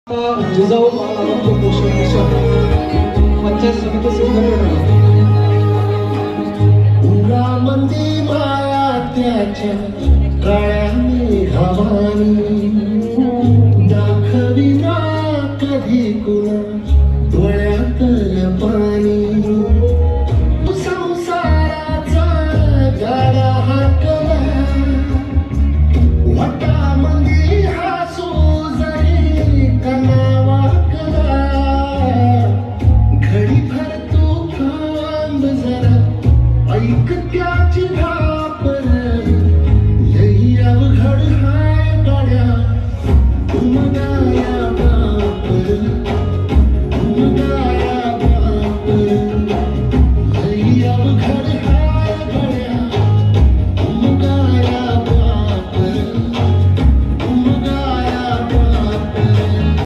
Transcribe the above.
जिजाऊ बाळांचे पोषण पंचायत समिती संघटना मंदी माया त्याच्या काळ्या मेघावानी